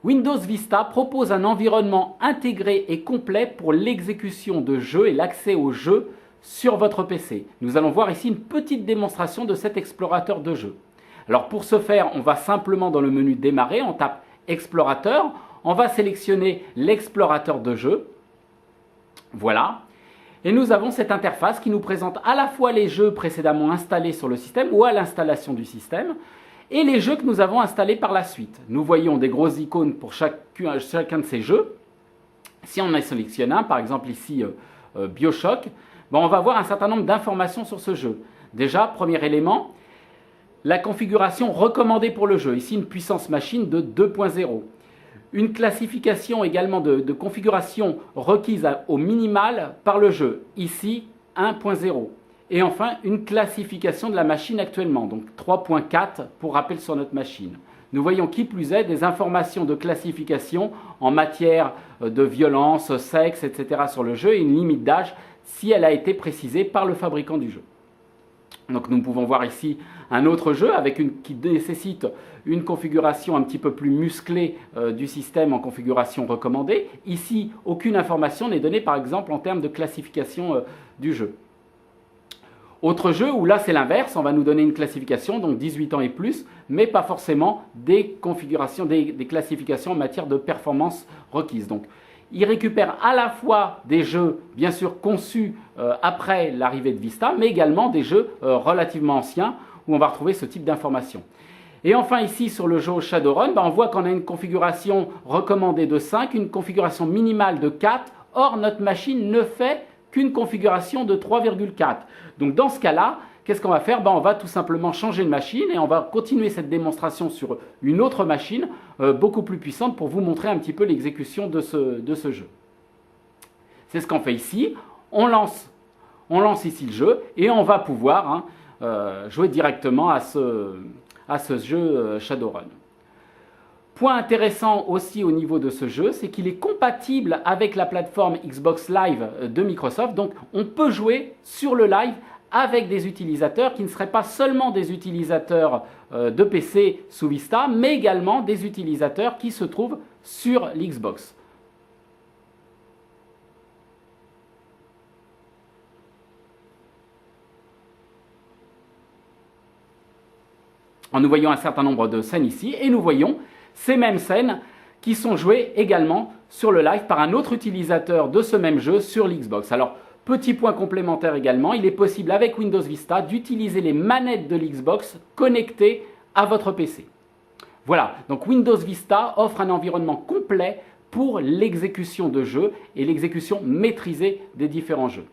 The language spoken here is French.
Windows Vista propose un environnement intégré et complet pour l'exécution de jeux et l'accès aux jeux sur votre PC. Nous allons voir ici une petite démonstration de cet explorateur de jeux. Alors pour ce faire, on va simplement dans le menu démarrer, on tape explorateur, on va sélectionner l'explorateur de jeux. Voilà. Et nous avons cette interface qui nous présente à la fois les jeux précédemment installés sur le système ou à l'installation du système et les jeux que nous avons installés par la suite. Nous voyons des grosses icônes pour chacun de ces jeux. Si on en sélectionne un, par exemple ici BioShock, on va voir un certain nombre d'informations sur ce jeu. Déjà, premier élément, la configuration recommandée pour le jeu. Ici, une puissance machine de 2.0. Une classification également de configuration requise au minimal par le jeu. Ici, 1.0. Et enfin, une classification de la machine actuellement, donc 3.4 pour rappel sur notre machine. Nous voyons qui plus est des informations de classification en matière de violence, sexe, etc. sur le jeu et une limite d'âge si elle a été précisée par le fabricant du jeu. Donc nous pouvons voir ici un autre jeu qui nécessite une configuration un petit peu plus musclée du système en configuration recommandée. Ici, aucune information n'est donnée par exemple en termes de classification du jeu. Autre jeu où là c'est l'inverse, on va nous donner une classification, donc 18 ans et plus, mais pas forcément des classifications en matière de performance requise. Donc il récupère à la fois des jeux bien sûr conçus après l'arrivée de Vista, mais également des jeux relativement anciens où on va retrouver ce type d'informations. Et enfin ici sur le jeu Shadowrun, on voit qu'on a une configuration recommandée de 5, une configuration minimale de 4, or notre machine ne fait qu'une configuration de 3,4. Donc dans ce cas-là, qu'est-ce qu'on va faire? On va tout simplement changer de machine et on va continuer cette démonstration sur une autre machine beaucoup plus puissante pour vous montrer un petit peu l'exécution de ce jeu. C'est ce qu'on fait ici. On lance ici le jeu et on va pouvoir jouer directement à ce jeu Shadowrun. Point intéressant aussi au niveau de ce jeu, c'est qu'il est compatible avec la plateforme Xbox Live de Microsoft. Donc on peut jouer sur le live avec des utilisateurs qui ne seraient pas seulement des utilisateurs de PC sous Vista, mais également des utilisateurs qui se trouvent sur l'Xbox. Nous voyons un certain nombre de scènes ici et nous voyons ces mêmes scènes qui sont jouées également sur le live par un autre utilisateur de ce même jeu sur l'Xbox. Alors, petit point complémentaire également, il est possible avec Windows Vista d'utiliser les manettes de l'Xbox connectées à votre PC. Voilà, donc Windows Vista offre un environnement complet pour l'exécution de jeux et l'exécution maîtrisée des différents jeux.